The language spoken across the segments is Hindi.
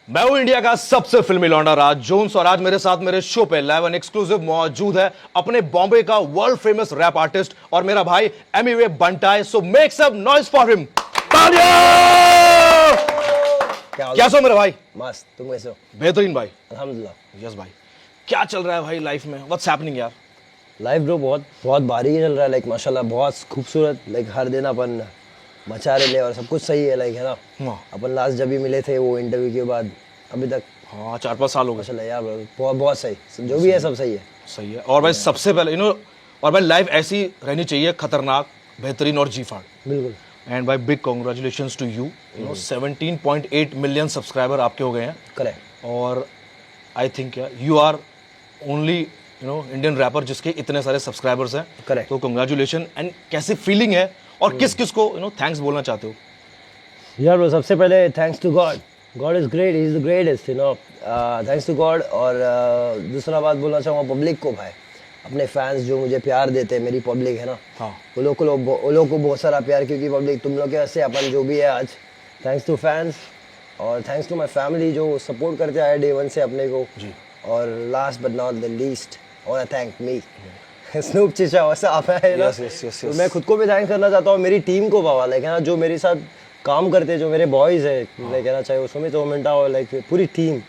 मैं हूं इंडिया का सबसे फिल्मी लौंडा राज जोन्स और आज मेरे साथ मेरे शो पे लाइव एंड एक्सक्लूसिव मौजूद है अपने बॉम्बे का वर्ल्ड फेमस रैप आर्टिस्ट और मेरा भाई Emiway Bantai. So make some noise for him. कैसे हो मेरे भाई? मस्त। तुम कैसे हो? बेहतरीन भाई। अल्हम्दुलिल्लाह। यस भाई, क्या चल रहा है भाई लाइफ में? व्हाट्स हैपनिंग यार? लाइफ ब्रो बहुत बहुत बारीक चल रहा है, लाइक माशाल्लाह बहुत खूबसूरत। लाइक हर दिन अपन मचा रहे ले और सब कुछ सही है, लाइक है ना। हाँ। अपन लास्ट जब भी मिले थे वो इंटरव्यू के बाद अभी तक हाँ 4-5 साल हो गए। माशाल्लाह यार ब्रो बहुत बहुत सही, जो भी है सब सही है। सही है। और भाई सबसे पहले और भाई लाइफ ऐसी रहनी चाहिए, खतरनाक, बेहतरीन और जी फाड़। बिल्कुल। एंड भाई big congratulations to you. 17.8 million subscriber आपके हो गए हैं। करेक्ट। और I think you are only Indian rapper जिसके इतने सारे सब्सक्राइबर्स हैं। Correct. तो कंग्रेचुलेशन। एंड कैसी फीलिंग है और किस किस को थैंक्स बोलना चाहते हो? यार ब्रो सबसे पहले thanks to God. God is great, he is the greatest, thanks to God. और दूसरा बात बोलना चाहूँगा पब्लिक को, भाई अपने फैंस जो मुझे प्यार देते हैं, मेरी पब्लिक है ना। हाँ। वो लोग को बहुत सारा प्यार, क्योंकि पब्लिक तुम लोग के वजह से अपन जो भी है आज। थैंक्स टू फैंस और थैंक्स टू माय फैमिली जो सपोर्ट करते आए डे वन से अपने को जी। और last but not the least और थैंक मी स्नूप चिचा वैसा आप है ना। Yes. तो मैं खुद को भी थैंक्स करना चाहता हूँ, मेरी टीम को बाबा, लाइक है ना, जो मेरे साथ काम करते हैं, जो मेरे बॉयज़ है, लाइक है ना, चाहे वो सुमित हो मिंटा हो, लाइक पूरी टीम,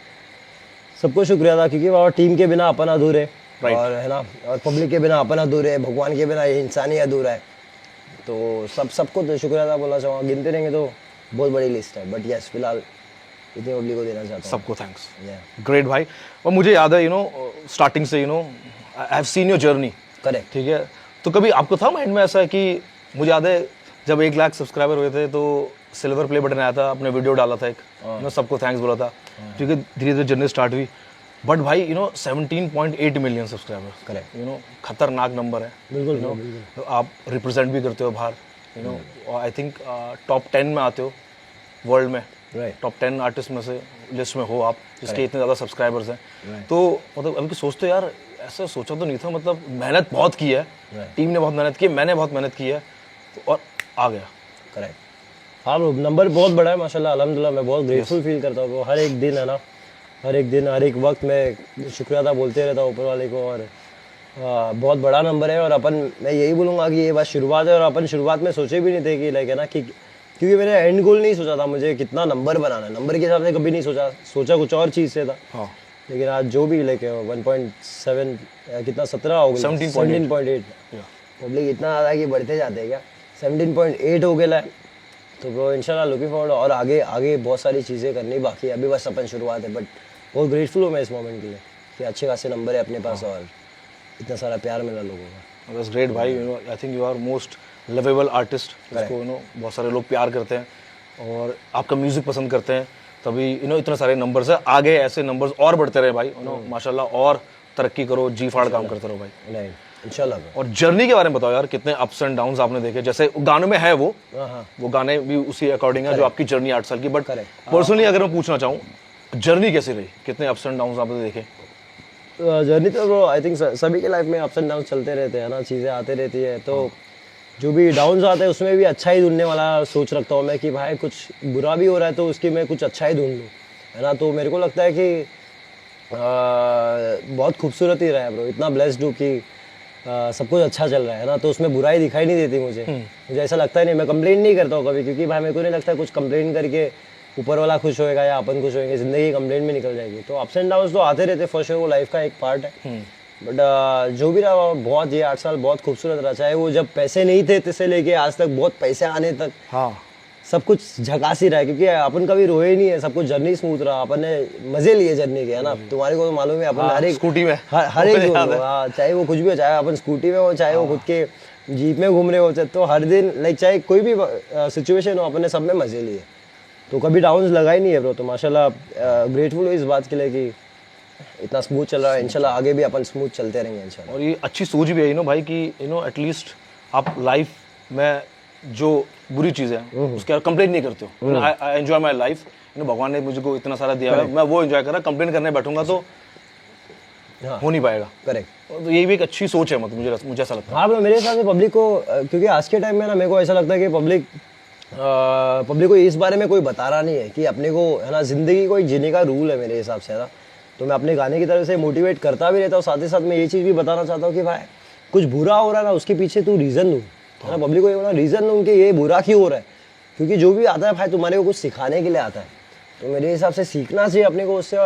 सबको शुक्रिया था, क्योंकि बाबा टीम के बिना अपन अधूरे। Right. और है ना, और पब्लिक के बिना अपन अधूरे, भगवान के बिना ये इंसान ही अधूरा है। तो सबको तो शुक्रिया था बोलना चाहूँगा, गिनते रहेंगे तो बहुत बड़ी लिस्ट है, बट यस फिलहाल इतनी पब्लिक को देना चाहता हूँ। सबको थैंक्स। ग्रेट भाई। और मुझे याद है स्टार्टिंग से I have seen your journey. Correct. ठीक है, तो कभी आपको था माइंड में ऐसा कि मुझे याद है जब 1 लाख सब्सक्राइबर हुए थे तो सिल्वर प्ले बटन आया था, अपने वीडियो डाला था एक, सबको थैंक्स बोला था। ठीक है, धीरे धीरे जर्नी स्टार्ट हुई। बट भाई 17.8 मिलियन सब्सक्राइबर, करेक्ट। खतरनाक नंबर है। बिल्कुल बिल्कुल। तो आप रिप्रेजेंट भी करते हो बाहर, और आई थिंक टॉप 10 में आते हो वर्ल्ड में। राइट। टॉप 10 आर्टिस्ट में से लिस्ट में हो आप, जिसके इतने ज़्यादा सब्सक्राइबर्स हैं। Right. तो मतलब अभी सोचते हो यार, ऐसा सोचा तो नहीं था, मतलब मेहनत बहुत की है। Right. टीम ने बहुत मेहनत की है, मैंने बहुत मेहनत की है, तो और आ गया। करेक्ट। हाँ ब्रो, नंबर बहुत बड़ा है माशाल्लाह, अल्हम्दुलिल्लाह। मैं बहुत ग्रेटफुल फील करता हूँ हर एक दिन, है ना, हर एक दिन हर एक वक्त मैं शुक्रिया अदा बोलते रहता हूँ ऊपर वाले को। और बहुत बड़ा नंबर है। और मैं यही बोलूँगा कि ये बस शुरुआत है, और अपन शुरुआत में सोचे भी नहीं थे कि लाइक है ना, कि क्योंकि मैंने एंड गोल नहीं सोचा था मुझे कितना नंबर बनाना है, नंबर के हिसाब से कभी नहीं सोचा कुछ और चीज़ से था। हाँ। लेकिन आज जो भी लाइक 1.7 कितना 17 हो गया, 17.8 पब्लिक इतना ज़्यादा कि बढ़ते जाते हैं क्या, 17.8 हो गया है। तो ब्रो इंशाल्लाह लुकिंग फॉरवर्ड, और आगे बहुत सारी चीज़ें करनी बाकी है, अभी बस अपन शुरुआत है। बट बहुत ग्रेटफुल हूँ मैं इस मोमेंट के लिए कि अच्छे खासे नंबर है अपने पास और इतना सारा प्यार मिला लोगों का। दैट्स ग्रेट भाई। I think you are most lovable artist, जिसको बहुत सारे लोग प्यार करते हैं और आपका म्यूजिक पसंद करते हैं, तभी इतने सारे नंबर्स है। आगे ऐसे नंबर्स और बढ़ते रहे भाई, माशाल्लाह, और तरक्की करो, जी फाड़ काम करते रहो भाई। नहीं इंशाल्लाह। और जर्नी के बारे में बताओ यार, कितने अप्स एंड डाउन्स आपने देखे? जैसे गानों में है वो गाने भी उसी अकॉर्डिंग है जो आपकी जर्नी 8 साल की। बट पर्सनली अगर मैं पूछना चाहूँ, जर्नी कैसी रही, कितने अप्स एंड डाउन्स आपने देखे? जर्नी तो ब्रो आई थिंक सभी के लाइफ में अप्स एंड डाउन चलते रहते हैं ना, चीज़ें आते रहती है। तो जो भी डाउन्स आते हैं उसमें भी अच्छा ही ढूंढने वाला सोच रखता हूँ मैं कि भाई कुछ बुरा भी हो रहा है तो उसकी मैं कुछ अच्छा ही ढूंढ लूँ, है ना। तो मेरे को लगता है कि बहुत खूबसूरत ही रहा है ब्रो, इतना ब्लेस्ड हूँ कि सब कुछ अच्छा चल रहा है ना, तो उसमें बुराई दिखाई नहीं देती मुझे ऐसा लगता ही नहीं। मैं कंप्लेन नहीं करता हूँ कभी, क्योंकि भाई मेरे को नहीं लगता कुछ कंप्लेन करके ऊपर वाला खुश होएगा या अपन खुश होएंगे, ज़िंदगी कंप्लेन में निकल जाएगी। तो अप्स एंड डाउन्स तो आते रहते, फॉर श्योर वो लाइफ का एक पार्ट है। बट जो भी रहा बहुत, ये 8 साल बहुत खूबसूरत रहा, चाहे वो जब पैसे नहीं थे से लेके आज तक बहुत पैसे आने तक। हाँ। सब कुछ झकास ही रहा है, क्योंकि अपन कभी रोए नहीं है, सब कुछ जर्नी स्मूथ रहा, अपन ने मजे लिए जर्नी के, है ना। तुम्हारे को तो मालूम है अपन हर एक स्कूटी में हर एक चाहे वो कुछ भी हो, चाहे अपन स्कूटी में हो, चाहे वो खुद के जीप में घूम रहे हो, तो हर दिन लाइक चाहे कोई भी सिचुएशन हो, अपन ने सब में मजे लिए, तो कभी डाउन्स लगा ही नहीं है ब्रो। तो माशाल्लाह ग्रेटफुल हूँ इस बात के लिए कि इतना स्मूथ चल रहा है। इंशाल्लाह आगे भी अपन स्मूथ चलते रहेंगे इंशाल्लाह। और ये अच्छी सोच भी है भाई कि एटलीस्ट आप लाइफ में जो बुरी चीज़ें हैं उसके कंप्लेन नहीं करते हो। आई एंजॉय माई लाइफ, भगवान ने मुझे को इतना सारा दिया है, मैं वो एंजॉय कर रहा। कंप्लेन करने बैठूंगा तो हो नहीं पाएगा। करेक्ट। तो यही भी एक अच्छी सोच है, मतलब मुझे ऐसा लगता है। हाँ मेरे हिसाब से पब्लिक को, क्योंकि आज के टाइम में ना मेरे को ऐसा लगता है कि पब्लिक पब्लिक को इस बारे में कोई बता रहा नहीं है कि अपने को है ना, जिंदगी को एक जीने का रूल है मेरे हिसाब से, है ना। तो मैं अपने गाने की तरफ से मोटिवेट करता भी रहता हूँ, साथ ही साथ मैं ये चीज़ भी बताना चाहता हूँ कि भाई कुछ बुरा हो रहा है ना, उसके पीछे तू रीज़न ढूंढ, है ना। पब्लिक को ये बोला रीज़न ढूंढ कि ये बुरा क्यों हो रहा है, क्योंकि जो भी आता है भाई तुम्हारे को कुछ सिखाने के लिए आता है। तो मेरे हिसाब से सीखना चाहिए अपने को उससे,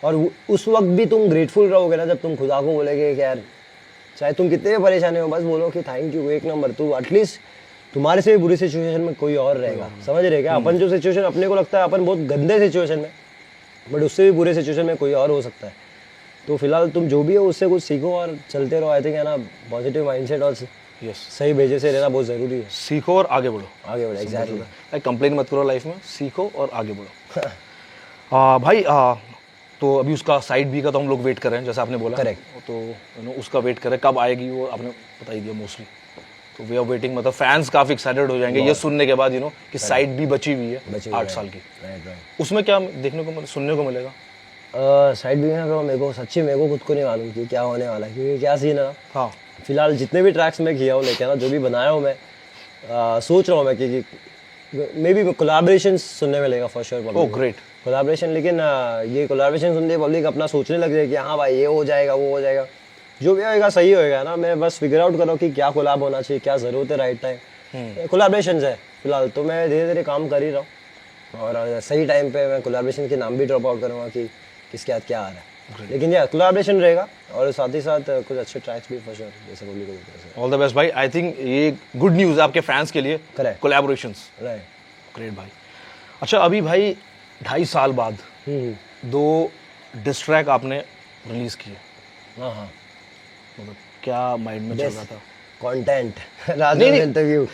और उस वक्त भी तुम ग्रेटफुल रहोगे ना जब तुम खुदा को बोलोगे कि यार चाहे तुम कितने भी परेशानी हो, बस बोलो कि थैंक यू, एक नंबर। तो एटलीस्ट तुम्हारे से भी बुरी सिचुएशन में कोई और रहेगा, समझ रहे क्या। अपन जो सिचुएशन अपने को लगता है अपन बहुत गंदे सिचुएशन में, बट उससे भी बुरे सिचुएशन में कोई और हो सकता है। तो फिलहाल तुम जो भी हो उससे कुछ सीखो और चलते रहो। आई थिंक है ना, पॉजिटिव माइंडसेट और सही भेजे से रहना बहुत ज़रूरी है। सीखो और आगे बढ़ो, आगे बढ़ो, एग्जैक्टली। कंप्लेन मत करो लाइफ में, सीखो और आगे बढ़ो। भाई तो अभी उसका साइड बी का तो हम लोग वेट कर रहे हैं, जैसा आपने बोला। करेक्ट। तो उसका वेट कर रहे हैं, कब आएगी वो आपने बता ही दिया मोस्टली। तो वे आर वेटिंग, मतलब फैंस काफी एक्साइटेड हो जाएंगे ये सुनने के बाद कि साइड भी बची हुई है 8 साल की। उसमें क्या देखने को सुनने को मिलेगा? साइड भी में मेरे को सच्ची मेरे को खुद को नहीं मालूम कि क्या होने वाला है, क्योंकि क्या सीन है। हाँ, फिलहाल जितने भी ट्रैक्स मैं किया हूँ लेके ना, जो भी बनाया हूँ मैं, सोच रहा हूँ मैं कि मे बी कोलैबोरेशन सुनने मिलेगा for sure. Oh great, collaboration. लेकिन ये कोलैबोरेशन सुनते पब्लिक अपना सोचने लग जाए कि हाँ भाई ये हो जाएगा वो हो जाएगा, जो भी होएगा सही होएगा ना। मैं बस फिगर आउट कर रहा हूँ कि क्या कोलैब होना चाहिए, क्या ज़रूरत है राइट टाइम। कोलैबोरेशन है फिलहाल, तो मैं धीरे धीरे काम कर ही रहा हूँ, और सही टाइम पे मैं कोलैबोरेशन के नाम भी ड्रॉप आउट करूँगा कि किसके साथ क्या आ रहा है। लेकिन ये कोलैबोरेशन रहेगा, और साथ ही साथ कुछ अच्छे ट्रैक्स भी फॉर श्योर, जैसे पब्लिक को। ऑल द बेस्ट भाई। आई थिंक ये गुड न्यूज़ है आपके फैंस के लिए, करेक्ट, कोलैबोरेशंस। राइट, ग्रेट भाई। अच्छा, अभी भाई 2.5 साल बाद 2 डिस ट्रैक आपने रिलीज किए। हाँ हाँ, मतलब क्या माइंड में चल रहा था? कंटेंट रात में इंटरव्यू,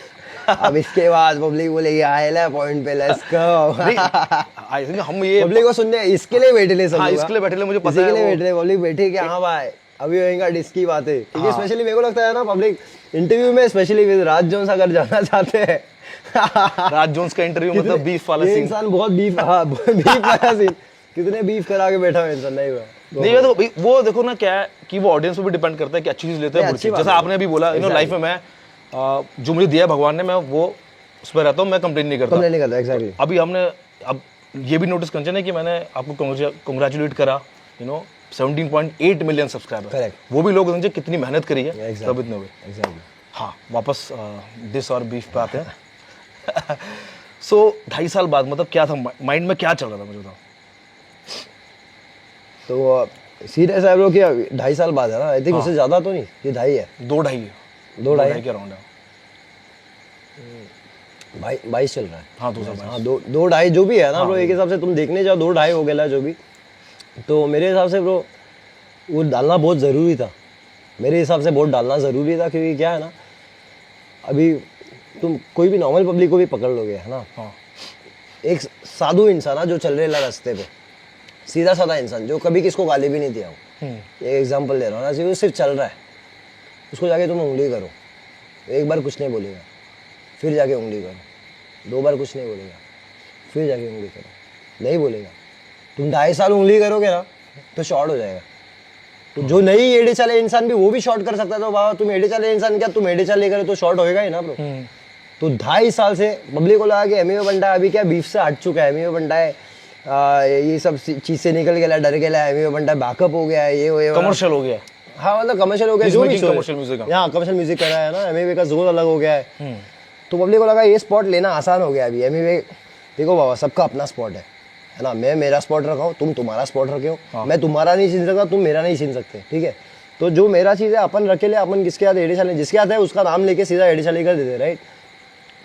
अब इसके बाद पब्लिक बोलेगी आएला पॉइंट पे, लेट्स गो। आई थिंक हम ये पब्लिक को सुनने इसके लिए बैठे ले, हाँ, इसके लिए बैठे ले, मुझे पता है। इसके लिए बैठे ले, पब्लिक बैठी कि हाँ भाई अभी होएगा डिस्क की बातें, क्योंकि स्पेशली मेरे को लगता है ना पब्लिक इंटरव्यू में स्पेशली विद राज जोन्स अगर जाना चाहते हैं राज जोन्स का इंटरव्यू मतलब बीफ वाला सीन, इंसान बहुत बीफ, हाँ बीफ वाला सीन, कितने बीफ करा के बैठा है इंसान। नहीं हुआ नहीं, तो वो देखो ना क्या है कि वो ऑडियंस पे भी डिपेंड करता है कि अच्छी चीज लेते हैं, जैसा आपने अभी बोला। लाइफ में मैं जो मुझे दिया भगवान ने, मैं वो उस पर रहता हूँ, मैं कंप्लेन नहीं करता। एग्जैक्टली। अभी हमने अब ये भी नोटिस करना चाहिए कि मैंने आपको कंग्रेचुलेट करा, 17.8 मिलियन सब्सक्राइबर। करेक्ट। वो भी लोग समझे कितनी मेहनत करी है, तब इतने हुए। एग्जैक्टली। हाँ, वापस डिस और बीफ पे आते हैं। सो 2.5 साल बाद मतलब क्या था माइंड में, क्या चल रहा था मुझे बताओ? तो सीरियस है ब्रो कि 2.5 साल बाद है ना, आई थिंक उससे ज्यादा तो नहीं, ये 2.5 है, 2.5 के अराउंड है भाई। 22 चल रहा है। हाँ, 2022। हाँ, 2.5 जो भी है ना ब्रो, एक हिसाब से तुम देखने जाओ 2.5 हो गया जो भी। तो मेरे हिसाब से ब्रो वो डालना बहुत ज़रूरी था, मेरे हिसाब से बहुत डालना ज़रूरी था, क्योंकि क्या है ना, अभी तुम कोई भी नॉर्मल पब्लिक को भी पकड़ लोगे, है ना। हाँ। एक साधु इंसान है जो चल रहे रास्ते पे, सीधा साधा इंसान जो कभी किसको गाली भी नहीं दिया हो, एक एग्जाम्पल ले रहा हूँ ना, सिर्फ चल रहा है, उसको जाके तुम उंगली करो, एक बार कुछ नहीं बोलेगा, फिर जाके उंगली करो, 2 बार कुछ नहीं बोलेगा, फिर जाके उंगली करो, नहीं बोलेगा। तुम 2.5 साल उंगली करोगे ना तो शॉर्ट हो जाएगा। तो जो नहीं एड़े चले इंसान भी वो भी शॉर्ट कर सकता है, तो बाबा तुम एड़े चले इंसान क्या, तुम एड़े चले करे तो शॉर्ट होएगा ही ना ब्रो। तो 2.5 साल से पब्लिक को लगा कि एमए बंदा है, अभी क्या बीफ से हट चुका है, एमए बंदा है, ये सब चीज से निकल गया, डर गया, एमए बंदा बैकअप हो गया है, ये कमर्शियल हो गया। हाँ, मतलब कमर्शियल हो गया, जो भी कमर्शियल म्यूजिक, हाँ कमर्शियल म्यूजिक कर रहा है ना, एमए का जोर अलग हो गया है। तो पब्लिक को लगा ये स्पॉट लेना आसान हो गया अभी। एमए देखो बाबा, सबका अपना स्पॉट है ना, मैं मेरा स्पॉट रखा हूँ, तुम तुम्हारा स्पॉट रखे हो, मैं तुम्हारा नहीं छीन सकता, तुम मेरा नहीं छीन सकते, ठीक है। तो जो मेरा चीज़ है अपन रखे ले, अपन किसके हाथ एडी चले, जिसके हाथ है उसका नाम लेके सीधा एडी चले कर देते, राइट।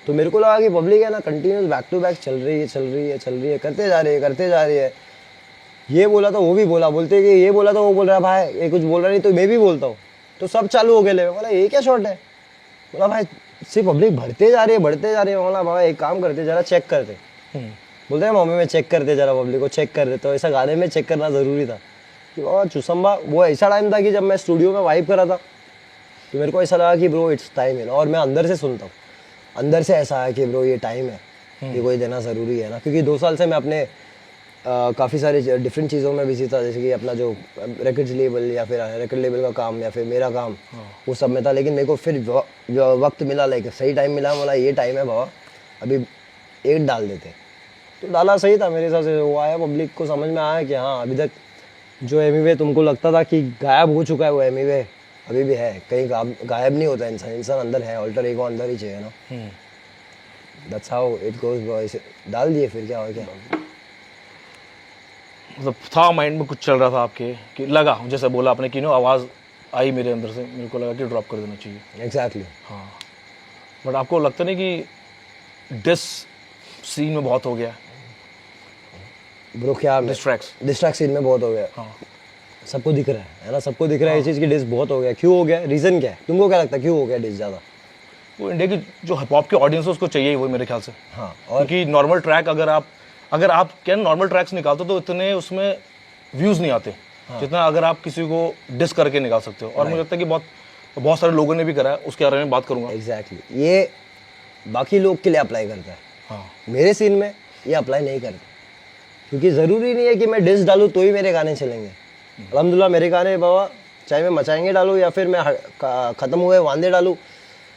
तो मेरे को लगा कि पब्लिक है ना कंटिन्यूस बैक टू बैक चल रही है, करते जा रही है। ये बोला तो वो भी बोला, बोलते कि ये बोला तो वो बोल रहा है, भाई ये कुछ बोल रहा नहीं तो मैं भी बोलता हूँ, तो सब चालू हो गए। बोला ये क्या शॉट है, बोला भाई सिर्फ पब्लिक बढ़ते जा रही है। बोला भाई एक काम करते, जरा चेक करते, बोलते हैं मम्मी में चेक करते, जरा पब्लिक को चेक कर दे। तो ऐसा गाने में चेक करना ज़रूरी था कि बाबा चुसम्बा। वो ऐसा टाइम था कि जब मैं स्टूडियो में वाइब करा था तो मेरे को ऐसा लगा कि ब्रो इट्स टाइम है ना, और मैं अंदर से सुनता हूँ, अंदर से ऐसा है कि ब्रो ये टाइम है, ये कोई देना ज़रूरी है ना। क्योंकि 2 साल से मैं अपने काफ़ी सारी डिफरेंट चीज़ों में बिजी था, जैसे कि अपना जो रिकॉर्ड लेबल या फिर रिकॉर्ड लेबल का काम या फिर मेरा काम, वो सब में था। लेकिन मेरे को फिर वक्त मिला, लाइक सही टाइम मिला, बोला ये टाइम है बाबा, अभी 8 डाल देते, तो डाला सही था मेरे हिसाब से। वो आया, पब्लिक को समझ में आया कि हाँ अभी तक जो एमिवे तुमको लगता था कि गायब हो चुका है, वो एमिवे अभी भी है, कहीं गायब नहीं होता इंसान, इंसान अंदर है, ऑल्टर ईगो अंदर ही चाहिए ना। That's how it goes bro. इसे डाल दिए, फिर क्या हो क्या। मतलब था माइंड में कुछ चल रहा था आपके कि लगा, जैसे बोला आपने कि आवाज़ आई मेरे अंदर से, मेरे को लगा कि ड्रॉप कर देना चाहिए। एग्जैक्टली। हाँ, बट आपको लगता नहीं कि डिस सीन में बहुत हो गया? ब्रो क्या डिस्ट्रैक्ट सीन में बहुत हो गया। हाँ, सबको दिख रहा है ना, सबको दिख रहा है ये चीज़ की डिस बहुत हो गया। क्यों हो गया, रीज़न क्या है, तुमको क्या लगता है क्यों हो गया डिस ज़्यादा? वो इंडिया की जो हिप हॉप की ऑडियंस है उसको चाहिए ही वो मेरे ख्याल से। हाँ, और क्योंकि नॉर्मल ट्रैक अगर आप क्या नॉर्मल ट्रैक्स निकालते हो तो इतने उसमें व्यूज़ नहीं आते जितना अगर आप किसी को डिस करके निकाल सकते हो। और मुझे लगता है कि बहुत सारे लोगों ने भी करा है, उसके बारे में बात करूंगा। एग्जैक्टली ये बाकी लोग के लिए अप्लाई करता है। हाँ, मेरे सीन में ये अप्लाई नहीं करता, क्योंकि ज़रूरी नहीं है कि मैं डिस डालूँ तो ही मेरे गाने चलेंगे। अल्हम्दुलिल्लाह मेरे गाने बाबा, चाहे मैं मचाएंगे डालूँ या फिर मैं ख़त्म हुए वांदे डालूँ,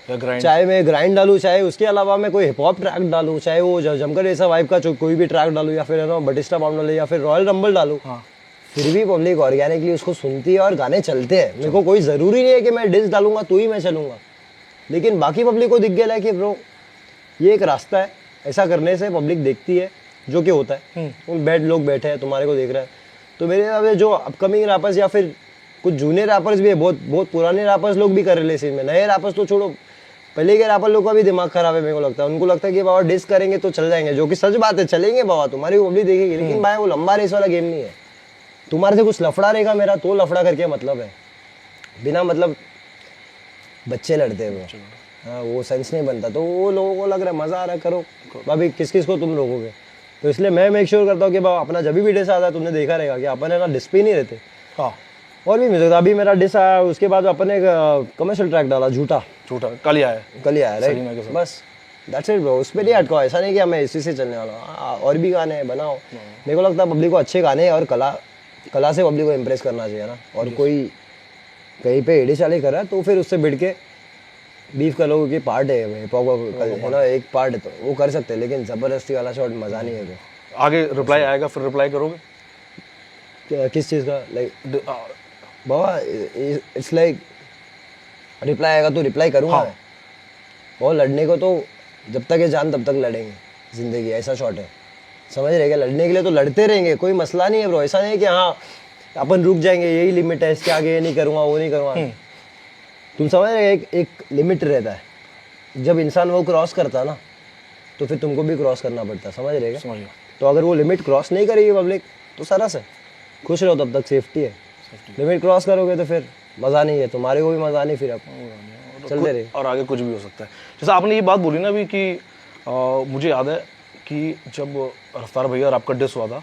चाहे मैं ग्राइंड डालूँ, चाहे उसके अलावा मैं कोई हिप हॉप ट्रैक डालूँ, चाहे वो जमकर ऐसा वाइब का कोई भी ट्रैक डालूँ, या फिर बटिस्टा बॉम्ब डालूँ, या फिर रॉयल रंबल डालूँ, फिर भी पब्लिक ऑर्गेनिकली उसको सुनती है और गाने चलते हैं। मेरे को कोई ज़रूरी नहीं है कि मैं डिस डालूंगा तो ही मैं चलूँगा। लेकिन बाकी पब्लिक को दिख गया है कि ब्रो ये एक रास्ता है, ऐसा करने से पब्लिक देखती है, जो कि होता है। उन बैड लोग बैठे हैं, तुम्हारे को देख रहा है। तो मेरे हिसाब से जो अपकमिंग रैपर्स या फिर कुछ जूनियर रैपर्स भी है, बहुत पुराने रैपर्स लोग भी कर रहे हैं इस में। नए रैपर्स तो छोड़ो, पहले के रैपर लोग का भी दिमाग खराब है मेरे को लगता है। उनको लगता है कि बाबा डिस करेंगे तो चल जाएंगे, जो कि सच बात है, चलेंगे बाबा, तुम्हारी पब्लिक देखेगी। लेकिन भाई वो लंबा रेस वाला गेम नहीं है। तुम्हारे से कुछ लफड़ा रहेगा मेरा तो लफड़ा करके मतलब है, बिना मतलब बच्चे लड़ते हैं वो। हाँ, वो सेंस नहीं बनता। तो वो लोगों को लग रहा है मज़ा आ रहा है, करो भाभी, किस किस को तुम रोकोगे। तो इसलिए मैं मेक श्योर करता हूँ कि बाबा अपना जब भी डिस आता है, तुमने देखा रहेगा कि अपन है ना डिस पे ही नहीं रहते। हाँ, और भी म्यूजिक अभी मेरा डिस आया, उसके बाद अपन ने एक कमर्शियल ट्रैक डाला, झूठा कल ही आया राइट, बस दैट्स इट ब्रो। उस पर नहीं अटका, ऐसा नहीं कि हमें इसी से चलने वाला। और भी गाने हैं, बनाओ। मेरे को लगता है पब्लिक को अच्छे गाने और कला से पब्लिक को इम्प्रेस करना चाहिए ना। और कोई कहीं पे एडी चाली कर रहा है तो फिर उससे बिड़ के बीफ कर लो कि पार्ट है हिप हॉप है ना, एक पार्ट है तो वो कर सकते हैं। लेकिन ज़बरदस्ती वाला शॉट मज़ा नहीं है। तो आगे रिप्लाई आएगा, फिर रिप्लाई करोगे किस चीज़ का? Like Baba it's like reply आएगा तो रिप्लाई करूँगा। हाँ। मैं और लड़ने को तो जब तक है जान तब तक लड़ेंगे, ज़िंदगी ऐसा शॉट है, समझ रहे क्या? लड़ने के लिए तो लड़ते रहेंगे, कोई मसला नहीं है ब्रो। ऐसा नहीं है कि हाँ अपन रुक जाएंगे, यही लिमिट है, इसके आगे ये नहीं करूँगा वो नहीं करूँगा। तुम समझ रहे, एक लिमिट रहता है। जब इंसान वो क्रॉस करता ना तो फिर तुमको भी क्रॉस करना पड़ता है, समझ रहे क्या? तो अगर वो लिमिट क्रॉस नहीं करेगी पब्लिक तो सरस है, खुश रहो, तब तक सेफ्टी है। लिमिट क्रॉस करोगे तो फिर मज़ा नहीं है, तुम्हारे को भी मज़ा नहीं, फिर आप चलते रहे और आगे कुछ भी हो सकता है। जैसे आपने ये बात बोली ना अभी कि मुझे याद है कि जब रफ्तार भैया और आपका डिस हुआ था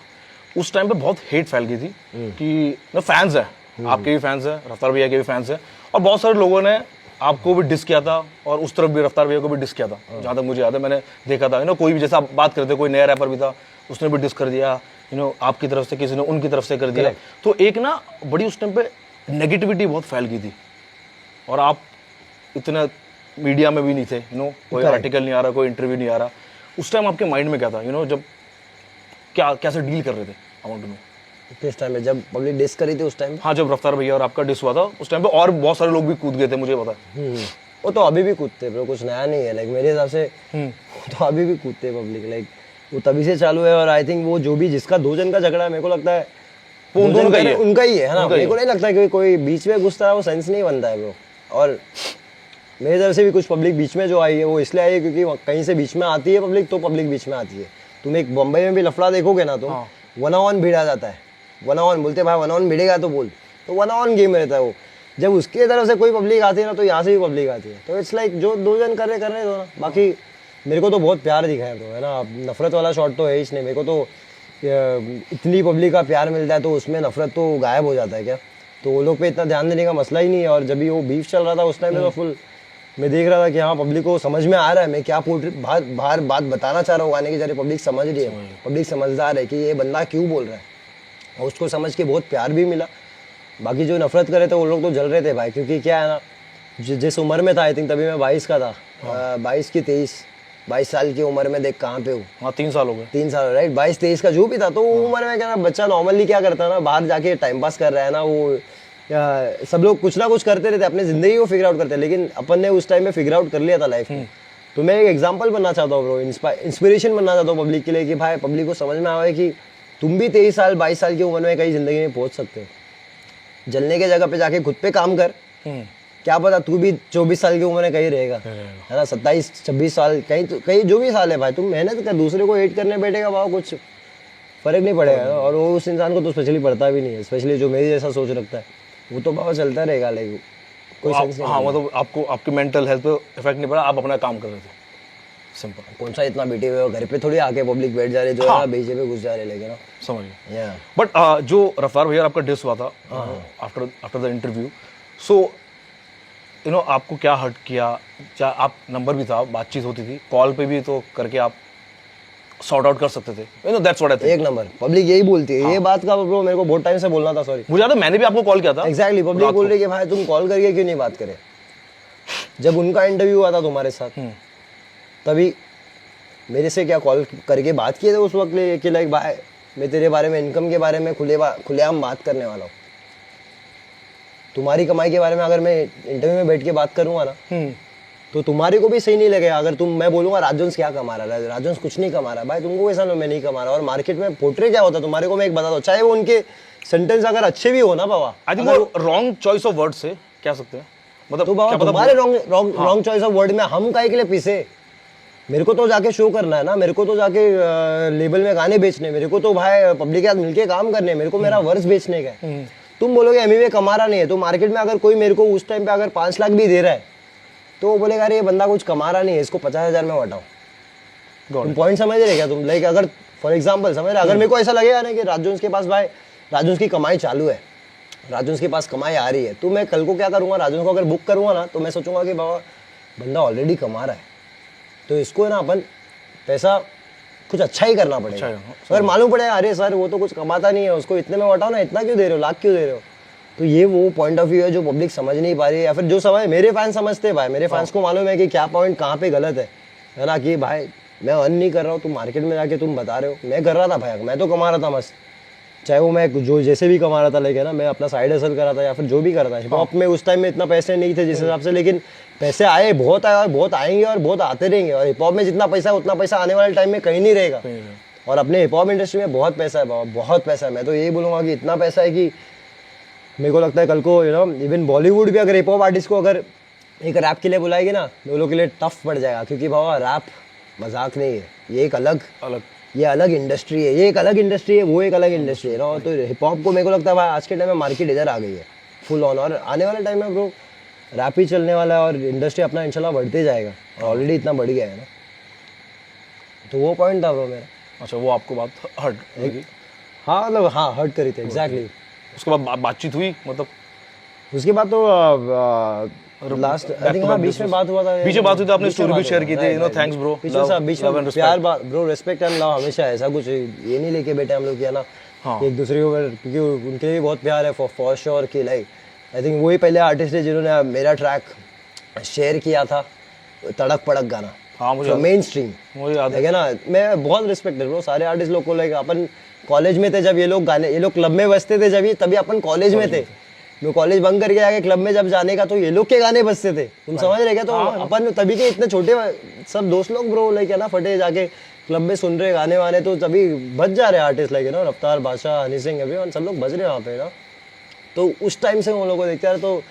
उस टाइम पे बहुत हेट फैल गई थी कि ना फैंस है, आपके भी फैंस है, रफ्तार भैया के भी फैंस है, और बहुत सारे लोगों ने आपको भी डिस किया था और उस तरफ भी रफ्तार भैया को भी डिस किया था। जहाँ तक मुझे याद है मैंने देखा था, कोई भी जैसा आप बात करते, कोई नया रैपर भी था उसने भी डिस कर दिया, आपकी तरफ से किसी ने उनकी तरफ से कर दिया। तो एक ना बड़ी उस टाइम पे नेगेटिविटी बहुत फैल गई थी और आप इतना मीडिया में भी नहीं थे, कोई आर्टिकल नहीं आ रहा, कोई इंटरव्यू नहीं आ रहा। उस टाइम आपके माइंड में क्या था, जब कैसे डील कर रहे थे? आई वांट टू नो किस टाइम में जब पब्लिक डिस करी थी उस टाइम? हाँ, जब रफ्तार भैया और आपका डिस हुआ था उस टाइम पे और बहुत सारे लोग भी कूद गए थे, मुझे पता है। वो तो अभी भी कूदते ब्रो, कुछ नया नहीं है। लाइक मेरे हिसाब से तो अभी भी कूदते पब्लिक, लाइक वो तभी से चालू है। और आई थिंक वो जो भी जिसका 2 जन का झगड़ा है, मेरे को लगता है वो उनका ही है ना। मेरे को नहीं लगता कि कोई बीच में घुसता है, वो सेंस नहीं बनता है ब्रो। और मेरी तरफ से भी कुछ पब्लिक बीच में जो आई है वो इसलिए आई है क्योंकि कहीं से बीच में आती है पब्लिक, तो पब्लिक बीच में आती है। तुम एक बम्बई में भी लफड़ा देखोगे ना तो 1-on-1 भिड़ा जाता है। 1-on-1 बोलते भाई 1-on-1 भिड़ेगा तो बोल, तो 1-on-1 गेम रहता है वो। जब उसके तरफ से कोई पब्लिक आती है ना तो यहाँ से भी पब्लिक आती है। तो इट्स लाइक जो 2 जन कर रहे दो ना। बाकी मेरे को तो बहुत प्यार दिखा है ब्रो, है ना। नफरत वाला शॉट तो है ही नहीं। मेरे को तो इतनी पब्लिक का प्यार मिलता है तो उसमें नफरत तो गायब हो जाता है क्या? तो वो लोग पे इतना ध्यान देने का मसला ही नहीं है। और जब भी वो बीफ चल रहा था उस टाइम में तो फुल मैं देख रहा था कि हाँ पब्लिक को समझ में आ रहा है मैं क्या बाहर बात बताना चाह रहा हूँ गाने की जरिए। पब्लिक समझ रही है, पब्लिक समझदार है कि ये बंदा क्यों बोल रहा है, और उसको समझ के बहुत प्यार भी मिला। बाकी जो नफरत कर रहे थे वो लोग तो जल रहे थे भाई, क्योंकि क्या है ना, जिस उम्र में था आई थिंक तभी मैं 22 का था, 22 की 23 22 साल की उम्र में देख कहाँ पे हूँ, हाँ 3 साल हो गए। 3 साल राइट, 22-23 का जो भी था। तो वो उम्र में क्या ना, बच्चा नॉर्मली क्या करता है ना, बाहर जाके टाइम पास कर रहा है ना, वो सब लोग कुछ ना कुछ करते रहते, अपनी जिंदगी को फिगर आउट करते हैं, लेकिन अपन ने उस टाइम में फिगर आउट कर लिया था लाइफ में। तो मैं एक एग्जाम्पल बनना चाहता हूँ ब्रो, इंस्पिरेशन बनना चाहता हूँ पब्लिक के लिए, कि भाई पब्लिक को समझ में आवे कि तुम भी 23 साल 22 साल की उम्र में कहीं जिंदगी में पहुंच सकते हो। जलने के जगह पे जाके खुद पे काम कर, क्या पता तू भी 24 साल की उम्र में कहीं रहेगा, है ना, 27-26 साल, कहीं जो भी साल है भाई, तुम मेहनत कर, दूसरे को हेट करने बैठेगा वहाँ कुछ फर्क नहीं पड़ेगा। और वो उस इंसान को तो स्पेशली पड़ता भी नहीं है, स्पेशली जो मेरी जैसा सोच रखता है, वो तो भाव चलता रहेगा, लेकिन कोई सेंस नहीं। हाँ मतलब आपको आपकी मेंटल हेल्थ पे इफेक्ट नहीं पड़ा, आप अपना काम कर रहे थे, सिंपल। कौन सा इतना बैठे हुए हो घर पे, थोड़ी आके पब्लिक बैठ जा रहे, जो है ना बीजे पे घुस जा रहे, लेकिन ना समझ गए। या बट जो रफ्तार भैया आपका डिस हुआ था after the interview, so you know आपको क्या हर्ट किया? क्या आप नंबर भी था, बातचीत होती थी, कॉल पे भी तो करके आप सॉर्ट आउट कर सकते थे, you know that's what I think. एक नंबर पब्लिक यही बोलती है, ये बात का ब्रो मेरे को बहुत टाइम से बोलना था, सॉरी। मुझे याद है मैंने भी आपको कॉल किया था। एग्जैक्टली, पब्लिक बोल रही है कि भाई तुम कॉल करके क्यों नहीं बात करे। जब उनका इंटरव्यू हुआ था तुम्हारे साथ, तभी मेरे से क्या कॉल करके बात किए थे उस वक्त ले, कि लाइक भाई मैं तेरे बारे में, इनकम के बारे में खुलेआम बात करने वाला हूँ। तुम्हारी कमाई के बारे में अगर मैं इंटरव्यू में बैठ के बात करूंगा ना, तो तुम्हारे को भी सही नहीं लगेगा। अगर मैं बोलूंगा राजवंश क्या कमा रहा है, राजवंश कुछ नहीं कमा रहा, भाई तुमको कैसा मैं नहीं कमा रहा, और मार्केट में पोर्ट्रे क्या होता है तुम्हारे को मैं एक बताता हूँ, चाहे वो उनके सेंटेंस अगर अच्छे भी हो ना बाबा, आई थिंक वो रॉन्ग चॉइस ऑफ वर्ड से कह सकते हैं, मतलब तो बाबा तुम्हारे रॉन्ग चॉइस ऑफ वर्ड में हम काहे के लिए पीसे। मेरे को तो जाके शो करना है ना, मेरे को तो जाके लेबल में गाने बेचने, मेरे को तो भाई पब्लिक के साथ मिलके काम करने, मेरे को मेरा वर्स बेचने का है। तुम बोलोगे एमवी कमा रहा नहीं है, तो मार्केट में अगर कोई मेरे को उस टाइम पे अगर 5 लाख भी दे रहा है, तो वो बोलेगा अरे ये बंदा कुछ कमा रहा नहीं है, इसको 50,000 में हटाओ। तुम पॉइंट समझ रहे क्या तुम? लाइक अगर फॉर एग्जाम्पल समझ रहे, अगर मेरे को ऐसा लगेगा ना कि राजवंश के पास भाई, राजवंश की कमाई चालू है, राजवंश के पास कमाई आ रही है, तो मैं कल को क्या करूंगा, राजवंश को अगर बुक करूंगा ना, तो मैं सोचूंगा कि बाबा बंदा ऑलरेडी कमा रहा है, तो इसको ना अपन पैसा कुछ अच्छा ही करना पड़ेगा। अगर मालूम पड़ेगा अरे सर वो तो कुछ कमाता नहीं है, उसको इतने में हटाओ ना, इतना क्यों दे रहे हो, लाख क्यों दे रहे हो, तो ये वो पॉइंट ऑफ व्यू है जो पब्लिक समझ नहीं पा रही है, या फिर जो समझ मेरे फैंस समझते हैं भाई, मेरे फैंस को मालूम है कि क्या पॉइंट कहाँ पे गलत है ना, कि भाई मैं अर्न नहीं कर रहा हूँ, तुम मार्केट में जाके तुम बता रहे हो, मैं कर रहा था भाई, मैं तो कमा रहा था मस्त, चाहे वो मैं जो जैसे भी कमा रहा था, लेकिन ना मैं अपना साइड हसल कर रहा था या फिर जो भी कर रहा था। हिप हॉप में उस टाइम में इतना पैसे नहीं थे जिस हिसाब से, लेकिन पैसे आए, बहुत आए और बहुत आएंगे और बहुत आते रहेंगे, और हिप हॉप में जितना पैसा है उतना पैसा आने वाले टाइम में कहीं नहीं रहेगा। और अपने हिप हॉप इंडस्ट्री में बहुत पैसा है बाबा, बहुत पैसा है। मैं तो यही बोलूँगा कि इतना पैसा है कि मेरे को लगता है कल को यू नो इवन बॉलीवुड भी अगर हिप हॉप आर्टिस्ट को अगर एक रैप के लिए बुलाएगी ना, तो लोगों के लिए टफ पड़ जाएगा, क्योंकि बाबा रैप मजाक नहीं है, ये एक अलग इंडस्ट्री है, ये एक अलग इंडस्ट्री है, वो एक अलग इंडस्ट्री है ना। तो हिप हॉप को मेरे को लगता है भाई आज के टाइम में मार्केट इधर आ गई है फुल ऑन, और आने वाले टाइम में ब्रो रैप ही चलने वाला है, और इंडस्ट्री अपना इंशाल्लाह बढ़ते जाएगा, और ऑलरेडी इतना बढ़ गया है ना। तो वो पॉइंट था ब्रो मेरा। अच्छा, वो आपको बात हर्ट लगी? हाँ मतलब हाँ हर्ट करी थी एग्जैक्टली। उसके बाद बातचीत हुई, मतलब उसके बाद तो लास्ट आई थिंक हाँ बीच में बात हुआ था, बीच में बात हुई थी, आपने स्टोरी भी शेयर की थी, यू नो थैंक्स ब्रो, बीच में प्यार ब्रो, रिस्पेक्ट एंड लव हमेशा, ऐसा कुछ ये नहीं लेके बैठे हम लोग किया ना एक दूसरे को, क्योंकि उनके लिए बहुत प्यार है फॉर श्योर कि लाइक आई थिंक वही पहले आर्टिस्ट है जिन्होंने मेरा ट्रैक शेयर किया था, तड़क पड़क गाना। हाँ मुझे मेन स्ट्रीम मुझे याद है ना, मैं बहुत रिस्पेक्ट है ब्रो सारे आर्टिस्ट लोग को। लाइक अपन कॉलेज में थे जब ये लोग गाने, ये लोग क्लब में बजते थे जब, तभी अपन कॉलेज में थे, मैं कॉलेज बंक करके आके क्लब में जब जाने का तो ये लोग के गाने बजते थे, तुम समझ रहे क्या? तो अपन तभी के इतने छोटे सब दोस्त लोग ब्रो लाइक है ना फटे जाके क्लब में सुन रहे गाने वाने, तो तभी बज जा रहे आर्टिस्ट लाइक ना, रफ्तार, बादशाह, हनी सिंह, एवरीवन सब लोग बज रहे हैं वहाँ पे ना। तो उस टाइम से उन लोगों को देखते रहे, तो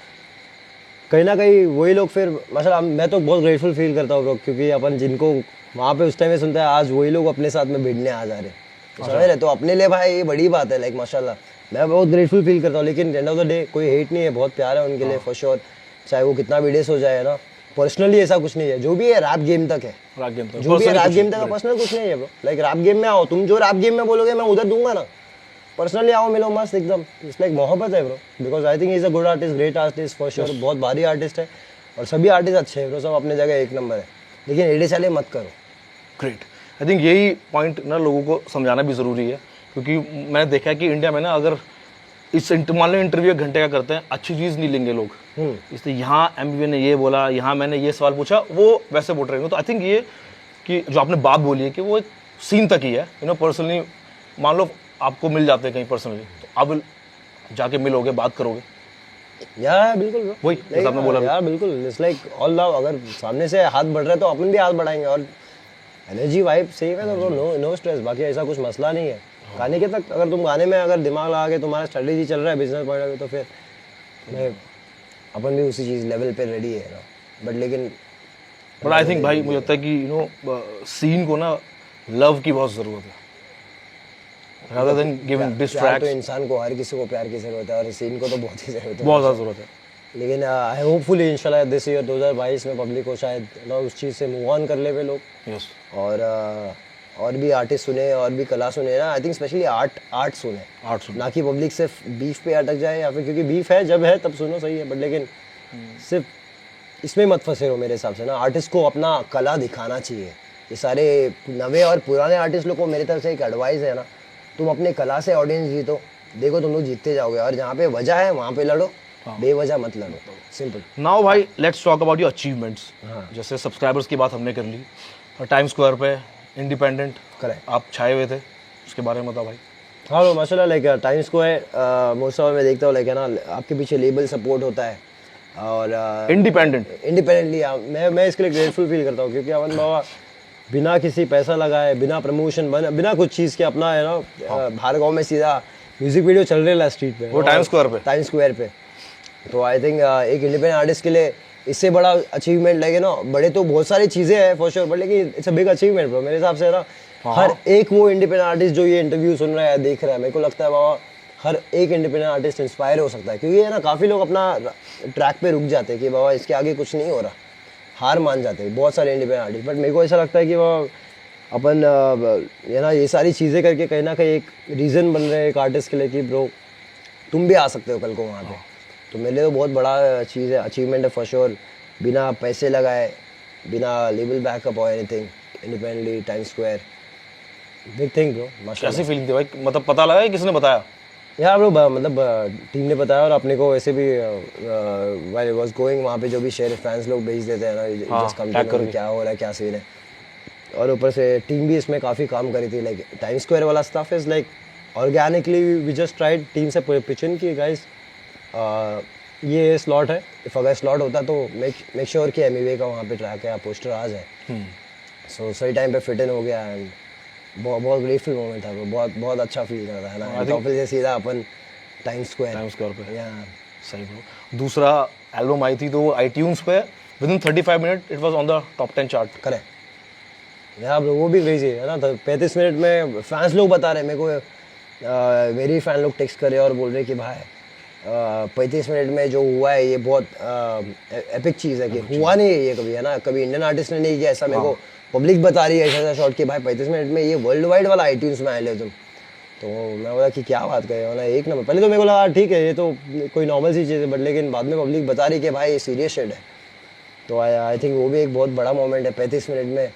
कहीं ना कहीं वही लोग फिर माशाल्लाह मैं तो बहुत ग्रेटफुल फील करता हूँ ब्रो, क्योंकि अपन जिनको वहाँ पे उस टाइम में सुनता है आज वही लोग अपने साथ में भिड़ने आ जा रहे, समझ रहे? तो अपने लिए भाई ये बड़ी बात है, लाइक माशाल्लाह मैं बहुत ग्रेटफुल फील करता हूँ। लेकिन एंड ऑफ द डे कोई हेट नहीं है, बहुत प्यार है उनके लिए फॉर श्योर, चाहे वो कितना भी डेस हो जाए ना। पर्सनली ऐसा कुछ नहीं है, जो भी है रैप गेम तक है, जो भी है रैप गेम तक है, पर्सनल कुछ नहीं है ब्रो। लाइक रैप गेम में आओ, तुम जो रैप गेम में बोलोगे मैं उधर दूंगा ना, पर्सनली आओ मिलो मस्त एकदम, इट्स लाइक मोहब्बत है bro, because I think is a good artist, great artist for sure, बहुत भारी आर्टिस्ट है, और सभी आर्टिस्ट अच्छे हैं ब्रो, सब अपने जगह एक नंबर है, लेकिन एडे साले मत करो। ग्रेट, आई थिंक यही पॉइंट ना लोगों को समझाना भी ज़रूरी है, क्योंकि मैंने देखा है कि इंडिया में ना अगर इस मान लो इंटरव्यू 1 घंटे का करते हैं, अच्छी चीज़ नहीं लेंगे लोग, इसलिए यहाँ एमबीबी ने ये बोला, यहाँ मैंने ये सवाल पूछा, वो वैसे बोल रहे हैं। तो आई थिंक ये कि जो आपने बात बोली है कि वो एक सीन तक ही है, यू नो पर्सनली मान लो आपको मिल जाते हैं कहीं पर्सनली, तो आप जाके मिलोगे, बात करोगे? यार बिल्कुल bro. वही जैसा आपने बोला। यार बिल्कुल, इट्स लाइक ऑल लव। अगर सामने से हाथ बढ़ रहा है तो अपन भी हाथ बढ़ाएंगे, और एनर्जी वाइब सेम है तो नो स्ट्रेस। बाकी ऐसा कुछ मसला नहीं है। गाने के तक अगर तुम गाने में अगर दिमाग लगा के तुम्हारा स्ट्रेटेजी चल रहा है बिजनेस पॉइंट ऑफ व्यू, तो फिर अपन भी उसी चीज़ लेवल पे रेडी है ना। बट लेकिन बट आई थिंक भाई मुझे लगता है कि यू नो सीन को ना लव की बहुत ज़रूरत है, rather than giving diss प्यार tracks। तो इंसान को, हर किसी को प्यार की जरूरत है, और सीन को तो बहुत ही जरूरत है। बहुत ज़्यादा ज़रूरत है। लेकिन आई होपफुली इंशाल्लाह दिस ईयर 2022 में पब्लिक को शायद ना उस चीज़ से मूव ऑन कर ले वे लोग, यस। और भी आर्टिस्ट सुने और भी कला सुने ना। आई थिंक स्पेशली आर्ट सुने, आर्ट सुन। ना कि पब्लिक सिर्फ बीफ पे अटक जाए, या फिर क्योंकि बीफ है जब है तब सुनो सही है, बट लेकिन सिर्फ इसमें मत फंसे रहो मेरे हिसाब से ना। आर्टिस्ट को अपना कला दिखाना चाहिए। ये सारे नवे और पुराने आर्टिस्ट लोग को मेरी तरफ से एक एडवाइस है ना, तुम अपने कला से ऑडियंस जीतो, देखो तुम लोग जीतते जाओगे, और जहाँ पे वजह है वहाँ पे लड़ो, बेवजह मत लड़ो, सिंपल। नाउ भाई let's talk about your achievements. जैसे सब्सक्राइबर्स की बात हमने कर ली, और टाइम स्क्वायर पे इंडिपेंडेंट करेक्ट आप छाए हुए थे, उसके बारे में बताओ भाई। हाँ लो माशाल्लाह, like Time square most of मैं देखता हूँ लाइक है ना, आपके पीछे लेबल सपोर्ट होता है, और इंडिपेंडेंटली मैं इसके लिए ग्रेटफुल फील करता हूँ, क्योंकि अमन बाबा बिना किसी पैसा लगाए, बिना प्रमोशन, बिना कुछ चीज़ के अपना है ना, बाहर गाँव में सीधा म्यूजिक वीडियो चल रहे है स्ट्रीट पे, वो टाइम स्क्वायर पे। तो आई थिंक एक इंडिपेंडेंट आर्टिस्ट के लिए इससे बड़ा अचीवमेंट लगे ना, बड़े तो बहुत सारी चीज़ें हैं फॉर श्योर, बट लेकिन it's a big achievement bro मेरे हिसाब से ना। हर एक वो इंडिपेंडेंट आर्टिस्ट जो ये इंटरव्यू सुन रहा है, देख रहा है, मेरे को लगता है बाबा हर एक इंडिपेंडेंट आर्टिस्ट इंस्पायर हो सकता है, क्योंकि है ना काफ़ी लोग अपना ट्रैक पे रुक जाते हैं कि बाबा इसके आगे कुछ नहीं हो रहा, हार मान जाते हैं बहुत सारे इंडिपेंडेंट आर्टिस्ट। बट मेरे को ऐसा लगता है कि बाबा अपन ये ना ये सारी चीज़ें करके कहीं ना कहीं एक रीज़न बन रहे हैं एक आर्टिस्ट के लिए कि ब्रो तुम भी आ सकते हो कल को वहाँ पे। तो मेरे लिए तो बहुत बड़ा चीज़ है, अचीवमेंट है फॉर श्योर, बिना पैसे लगाए, बिना लेबल बैकअप और anything, independently time square, big thing bro माशाल्लाह। कैसी फीलिंग थी भाई, मतलब पता लगा कि किसने बताया? यार ब्रो मतलब टीम ने बताया, और अपने को वैसे भी व्हाइल वाज गोइंग वहाँ पे जो भी शेयर फैंस लोग भेज देते हैं ना, जस्ट कम क्या हो रहा है, क्या सीन है, और ऊपर से टीम भी इसमें काफ़ी काम करी थी। लाइक टाइम स्क्वायर वाला stuff is like organically we just tried team से पिचन की गाइस ये स्लॉट है, इफ अगर स्लॉट होता तो मेक श्योर कि एमईवे का वहाँ पे ट्रैक है, पोस्टर आ जाए। सो सही टाइम पे फिट इन हो गया, एंड बहुत ग्रेटफुल मोमेंट था, बहुत अच्छा फील कर रहा है ना। तो फिर सीधा अपन टाइम स्क्वायर पे या सही ब्रो। दूसरा एल्बम आई थी तो आईट्यून्स पे within 35 minute it was on the top 10 chart. Correct यार ब्रो, वो भी क्रेजी है ना। 35 मिनट में फैंस लोग बता रहे मेरे को, मेरी फैन लोग टेक्स्ट करे और बोल रहे कि भाई 35 मिनट में जो हुआ है ये बहुत एपिक चीज़ है, कि हुआ नहीं है ये कभी, है ना, कभी इंडियन आर्टिस्ट ने नहीं किया ऐसा। मेरे को पब्लिक बता रही है ऐसा शॉट कि भाई 35 मिनट में ये वर्ल्ड वाइड वाला आईट्यून्स में आए ले तुम। तो मैं बोला कि क्या बात करें, बोला एक नंबर। पहले तो मेरे को लगा ठीक है ये तो कोई नॉर्मल सी चीज़ है, बट लेकिन बाद में पब्लिक बता रही कि भाई ये सीरियस शेड है। तो आई थिंक वो भी एक बहुत बड़ा मोमेंट है 35 मिनट में,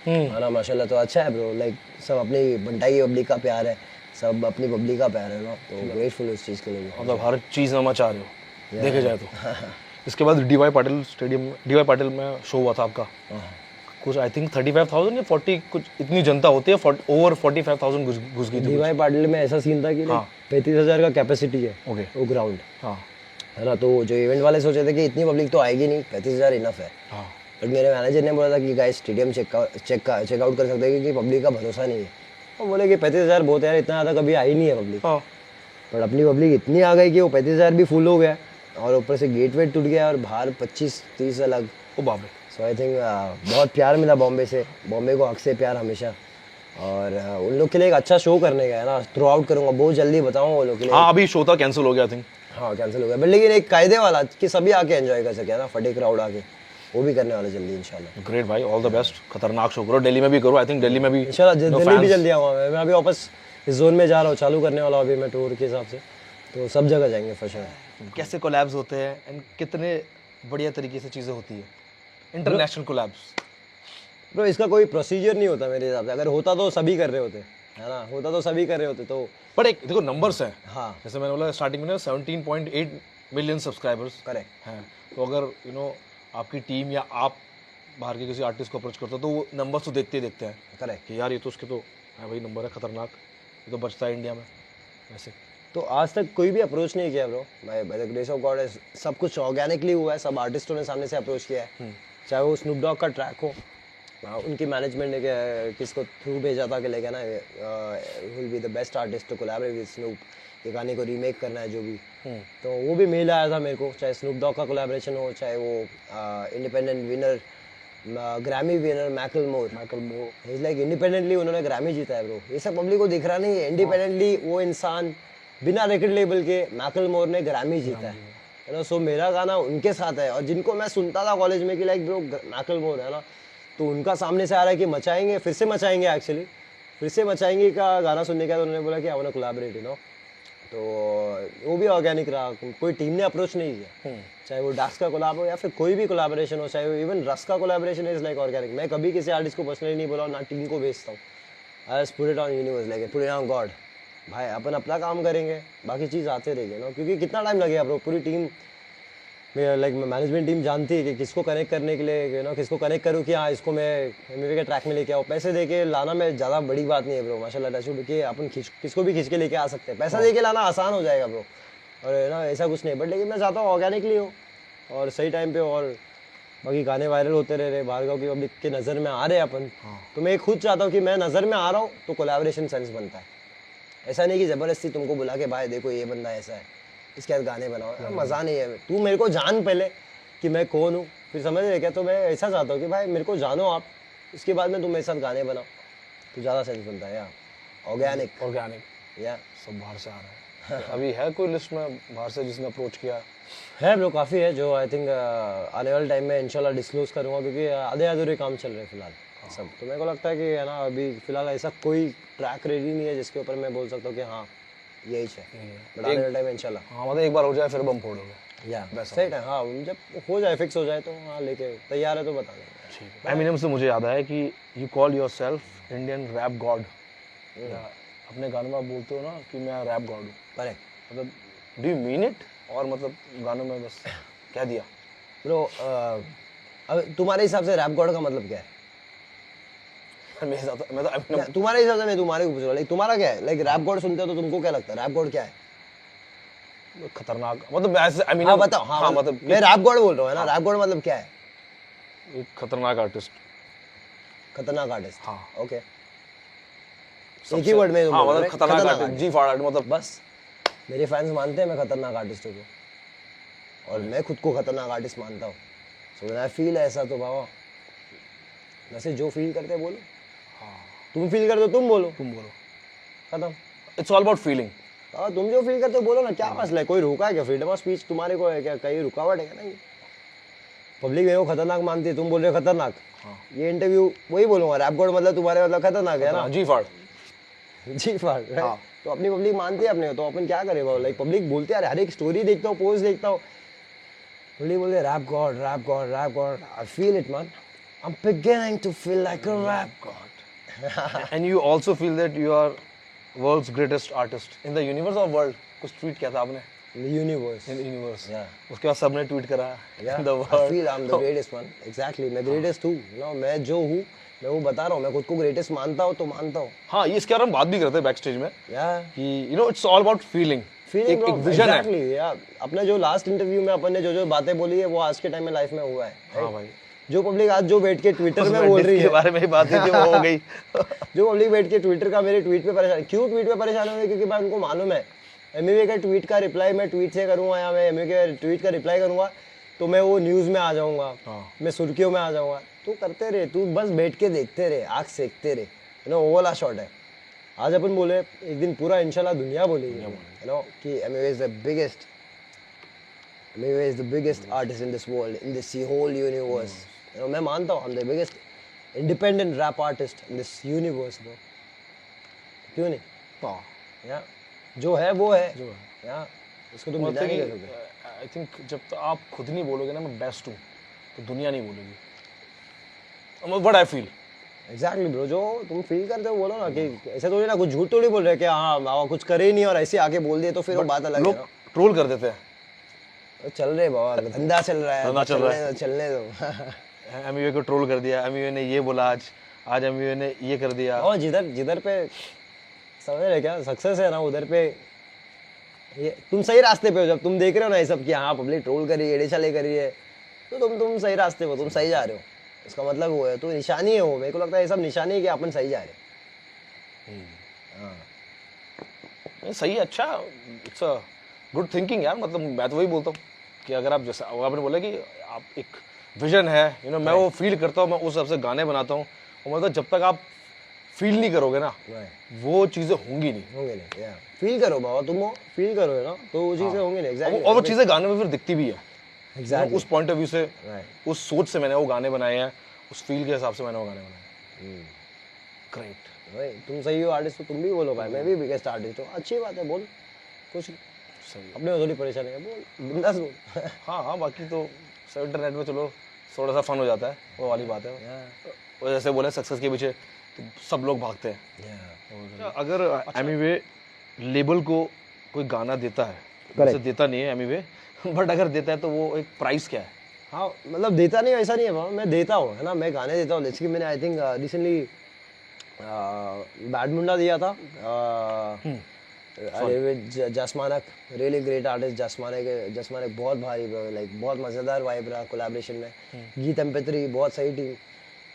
है ना माशाल्लाह। तो अच्छा है ब्रो, लाइक सब अपनी बंटाई पब्लिक का प्यार है, सब अपनी पब्लिक का प्यार है ना, तो ग्रेटफुल उस चीज़ के लिए। मतलब हर चीज़ में मचा रहे हो देखे जाए तो। इसके बाद DY Patil stadium, DY Patil में शो हुआ था आपका, कुछ आई थिंक 35,000 या 40 कुछ इतनी जनता होती है, ओवर 45,000 घुस गई थी। डीवाई पाटिल में ऐसा सीन था कि 35,000 का कैपेसिटी है वो ग्राउंड, हाँ है ना। तो जो इवेंट वाले सोचे थे कि इतनी पब्लिक तो आएगी नहीं, 35,000 इनफ है। बट मेरे मैनेजर ने बोला था कि गाइस स्टेडियम चेकआउट कर सकते हैं क्योंकि पब्लिक का भरोसा नहीं है। और बोले कि 35,000 बहुत है यार, इतना ज़्यादा कभी आई नहीं है पब्लिक। बट अपनी पब्लिक इतनी आ गई कि वो 35,000 भी फुल हो गया, और ऊपर से गेट वेट टूट गया, और बाहर 25-30 अलग। ओ बाप रे। सो आई थिंक बहुत प्यार मिला बॉम्बे से, बॉम्बे को हक से प्यार हमेशा, और उन लोग के लिए एक अच्छा शो करने का है ना। थ्रू आउट करूँगा, बहुत जल्दी बताऊँगा वो लोग के लिए। हाँ अभी शो था कैंसिल हो गया थिंक। हाँ कैंसिल हो गया, बट लेकिन एक कायदे वाला कि सभी आके एंजॉय कर सके ना, फटे क्राउड आके, वो भी करने वाले जल्दी इंशाल्लाह। ग्रेट भाई, ऑल द बेस्ट। खतरनाक शो करो, दिल्ली में भी करो। आई थिंक दिल्ली में भी इंशाल्लाह, दिल्ली भी जल्दी आऊँगा मैं अभी वापस इस जोन में जा रहा हूँ, चालू करने वाला हूँ अभी मैं टूर के हिसाब से, तो सब जगह जाएंगे फॉर श्योर। कैसे कोलैब्स होते हैं एंड कितने बढ़िया तरीके से चीज़ें होती है इंटरनेशनल कोलैब्स? ब्रो इसका कोई प्रोसीजर नहीं होता मेरे हिसाब से, अगर होता तो सभी कर रहे होते, है ना, होता तो सभी कर रहे होते। तो पर एक देखो नंबर्स हैं, हाँ जैसे मैंने बोला स्टार्टिंग में ना 17.8 मिलियन सब्सक्राइबर्स करेक्ट हैं। तो अगर यू नो आपकी टीम या आप बाहर के किसी आर्टिस्ट को अप्रोच करता हूँ तो वो नंबर्स तो देखते ही देखते हैं करेक्ट। कि यार ये तो उसके तो है भाई नंबर है खतरनाक, ये तो बचता है इंडिया में वैसे। तो आज तक कोई भी अप्रोच नहीं किया ब्रो भाई, by the grace of God सब कुछ ऑर्गेनिकली हुआ है, सब आर्टिस्टों ने सामने से अप्रोच किया है, चाहे वो स्नूप डॉग का ट्रैक हो, उनकी मैनेजमेंट ने किसको थ्रू भेजा था कि लेके ना will be the best artist to collaborate with Snoop, ये गाने को रीमेक करना है जो भी, तो वो भी मेल आया था मेरे को, चाहे स्नूप डॉग का कोलैबोरेशन हो, चाहे वो independent winner Grammy winner Macklemore is like independently उन्होंने ग्रैमी जीता है ब्रो, ये सब पब्लिक को दिख रहा नहीं है, इंडिपेंडेंटली वो इंसान बिना रिकॉर्ड लेबल के मैकलमोर ने ग्रैमी जीता है ना, सो मेरा गाना उनके साथ है, और जिनको मैं सुनता था कॉलेज में कि लाइक ब्रो मैकलमोर है ना, तो उनका सामने से आ रहा है कि मचाएंगे, फिर से मचाएंगे, एक्चुअली फिर से मचाएंगे का गाना सुनने का, तो उन्होंने बोला कि I want to collaborate you know, तो वो भी ऑर्गेनिक रहा, कोई टीम ने अप्रोच नहीं किया, चाहे वो डाक्स का कोलैब हो या फिर कोई भी कोलैबोरेशन हो, चाहे वो इवन रस का कोलैबोरेशन इज लाइक ऑर्गेनिक, मैं कभी किसी आर्टिस्ट को पर्सनली नहीं बोला, ना टीम को भेजता हूँ, I just put it on universe, like put it on God, भाई अपन अपना काम करेंगे, बाकी चीज़ आते रहेंगे ना, क्योंकि कितना टाइम लगेगा ब्रो, पूरी टीम लाइक मैनेजमेंट टीम जानती है कि किसको कनेक्ट करने के लिए यू नो किसको कनेक्ट करूँ कि हाँ इसको मैं एमवी के ट्रैक में लेके आओ, पैसे दे के लाना में ज़्यादा बड़ी बात नहीं है ब्रो, माशाल्लाह टचवुड कि अपन किसको भी खींच के लेके आ सकते हैं, पैसा दे के लाना आसान हो जाएगा ब्रो, और ना ऐसा कुछ नहीं, बट लेकिन मैं चाहता हूँ ऑर्गेनिकली हो और सही टाइम पे, और बाकी गाने वायरल होते रह रहे, भार्गव की पब्लिक के नज़र में आ रहे हैं अपन, तो मैं खुद चाहता हूँ कि मैं नज़र में आ रहा हूँ तो कोलैबोरेशन सेंस बनता है, ऐसा नहीं कि ज़बरदस्ती तुमको बुला के भाई देखो ये बंदा ऐसा है इसके बाद गाने बनाओ, मज़ा नहीं है, तू मेरे को जान पहले कि मैं कौन हूँ, फिर समझ रहे क्या, तो मैं ऐसा चाहता हूँ कि भाई मेरे को जानो आप, इसके बाद में तुम मेरे साथ गाने बनाओ, तो ज़्यादा सेंस बनता है यार, ऑर्गेनिक या सब बाहर से आ रहा है। अभी है कोई लिस्ट में बाहर से जिसने अप्रोच किया? है ब्रो, काफ़ी है जो आई थिंक आने वाले टाइम में इंशाल्लाह डिस्क्लोज करूँगा, क्योंकि आधे अधूरे काम चल रहे हैं फिलहाल सब, तो मेरे को लगता है कि है ना अभी फिलहाल ऐसा कोई ट्रैक रेडी नहीं है जिसके ऊपर मैं बोल सकता हूँ कि हाँ यही है, बट आने वाले टाइम में इंशाल्लाह। हाँ मतलब एक बार हो जाए फिर बम फोड़ोगे या सही टाइम, हाँ जब हो जाए फिक्स हो जाए तो हाँ लेके तैयार है तो बता देंगे। एमिनेम से मुझे याद आया कि you call yourself Indian rap God, अपने गानों में आप बोलते हो ना कि मैं रैप गॉड हूँ, करेक्ट, मतलब डू यू मीन इट, और मतलब गानों में बस कह दिया? ब्रो अब तुम्हारे हिसाब से रैप गॉड का मतलब क्या है? मेरे हिसाब से मैं तो तुम्हारे हिसाब से मैं तुम्हारे को पूछ रहा हूँ, लाइक तुम्हारा क्या है, लाइक रैप गॉड सुनते हो तो तुमको क्या लगता है रैप गॉड क्या है? खतरनाक, मतलब ऐसे आई मीन हाँ बताओ, हाँ मतलब मैं रैप गॉड बोल रहा हूँ है ना, रैप गॉड मतलब क्या है? एक खतरनाक आर्टिस्ट। खतरनाक आर्टिस्ट, हाँ ओके, एक ही वर्ड में हाँ मतलब खतरनाक आर्टिस्ट, जी फाड़ मतलब बस मेरे फैंस मानते हैं मैं खतरनाक आर्टिस्ट हूँ, और मैं खुद को खतरनाक आर्टिस्ट मानता हूँ, सो व्हेन आई फील ऐसा तो बाबा वैसे जो फील करते हैं बोलो, तुम फील करते हो तुम बोलो खत्म, इट्स ऑल अबाउट फीलिंग। हाँ तुम जो फील करते हो बोलो ना, क्या मसला है, कोई रुका है क्या, फ्रीडम ऑफ स्पीच तुम्हारे को है क्या, कहीं रुकावट है क्या? नहीं, पब्लिक मेरे को खतरनाक मानती है, तुम बोल रहे हो खतरनाक, ये इंटरव्यू वही बोलूंगा, रैप गॉड मतलब तुम्हारे मतलब खतरनाक है ना, जी फाड़ जी फाड़, तो अपनी पब्लिक मानती है अपने, तो अपन क्या करें, लाइक पब्लिक बोलते हैं, हर एक स्टोरी देखता हूँ, पोस्ट देखता हूँ, पब्लिक बोलते हैं rap God rap God rap God, I feel it man, I'm beginning to feel like a rap god. And you also feel that you are world's greatest artist in the universe or world? कुछ ट्वीट किया था आपने? In the universe. In the universe. Yeah. उसके बाद सबने ट्वीट करा Yeah. in the I world. feel I'm the greatest one. Exactly. मैं greatest हूँ. No, मैं जो हूँ मैं वो बता रहा हूँ, मैं खुद को greatest मानता हूँ तो मानता हूँ. हाँ ये इसके बारे में बात भी करते हैं बैकस्टेज में Yeah. कि you know it's all about feeling. Feeling एक विजन है। Exactly. Yeah. अपने जो लास्ट इंटरव्यू में अपन ने जो बातें बोली है वो आज के टाइम में लाइफ में हुआ है. हाँ भाई। जो पब्लिक आज जो बैठ के ट्विटर में बोल रही है के बारे में ही बात थी वो हो गई। जो पब्लिक बैठ के ट्विटर का मेरे ट्वीट पे परेशान, क्यों ट्वीट पे परेशान हो रहे, क्योंकि भाई उनको मालूम है एमवी के ट्वीट का रिप्लाई मैं ट्वीट से करूंगा, या मैं एमवी के ट्वीट का रिप्लाई करूंगा तो मैं वो न्यूज़ में आ जाऊंगा, मैं सुर्खियों में आ जाऊंगा, तू करते रहे, तू बस बैठ के देखते रहे, आँख सेकते रहे, यू नो वो वाला शॉट है। आज अपन बोले एक दिन पूरा इंशाल्लाह दुनिया बोलेगी यू नो कि MV is the biggest, MV is the biggest artist in this world, in this whole universe. You know, मैं मानता हूँ I'm the biggest independent rap artist in this universe bro, क्यों नहीं? हाँ या जो है वो है, जो है या इसको तुम डिनाई नहीं कर सकते। आई थिंक जब तक आप खुद नहीं बोलोगे ना मैं बेस्ट हूँ तो दुनिया नहीं बोलेगी। What I feel exactly bro, जो तुम फील करते हो बोलो ना, कि ऐसे थोड़ी ना कुछ झूठ थोड़ी बोल रहे कि हाँ कुछ करे ही नहीं और ऐसे आके बोल दिए तो फिर वो बात अलग है। लोग ट्रोल कर देते हैं, चल रहे बाबा, धंधा चल रहा है, धंधा चल रहा है। चलने दो एमवे को ट्रोल कर दिया, एमवे ने ये बोला, आज एमवे ने ये कर दिया। और जिधर जिधर पे समझ रहे क्या सक्सेस है ना, उधर पे ये तुम सही रास्ते पे हो। जब तुम देख रहे हो ना ये सब कि हाँ पब्लिक ट्रोल कर रही है, एड़े कर रही है, तो तुम सही रास्ते पे हो, तुम सही जा रहे हो। इसका मतलब वो है, तो निशानी है वो। मेरे को लगता है ये सब निशानी है कि अपन सही जा रहे हैं। हाँ नहीं, सही है, अच्छा, इट्स अ गुड थिंकिंग यार। मतलब मैं तो वही बोलता हूँ कि अगर आप, जैसे आपने बोला कि आप एक विजन है, मैं वो फील करता हूँ, मैं उस हिसाब से गाने बनाता हूँ। और मतलब जब तक आप फील नहीं करोगे ना, वो चीज़ें होंगी नहीं। होंगे नहीं यार। फील करो बाबा, तुम फील करो है ना, तो वो चीज़ें होंगी नहीं। एग्जैक्टली। और वो चीज़ें गाने में फिर दिखती भी है। एग्जैक्टली उस पॉइंट ऑफ व्यू से, उस सोच से मैंने वो गाने बनाए हैं, उस फील के हिसाब से मैंने वो गाने बनाए। ग्रेट भाई, तुम सही हो आर्टिस्ट, तो तुम भी बोलो भाई मैं भी बिगेस्ट आर्टिस्ट हूँ। अच्छी बात है, बोल कुछ सही। अपने थोड़ी परेशानी है, बोल बिंदास बोल। हाँ, बाकी तो सब इंटरनेट में चलो थोड़ा सा फन हो जाता है, वो वाली बात है। और जैसे बोले सक्सेस के पीछे तो सब लोग भागते हैं। अगर एमीवे लेबल को कोई गाना देता है, वैसे देता नहीं है एमीवे, बट अगर देता है तो वो एक प्राइस क्या है? हाँ मतलब देता नहीं, ऐसा नहीं है बाबा, मैं देता हूँ है ना, मैं गाने देता हूँ। जैसे कि मैंने आई थिंक रिसेंटली बैड मुंडा दिया था। अरे जसमानक, रियली ग्रेट आर्टिस्ट। जसमानक बहुत भारी, लाइक बहुत मज़ेदार वाइब रहा कोलैबोरेशन में। गीत एम्पेथरी बहुत सही टीम।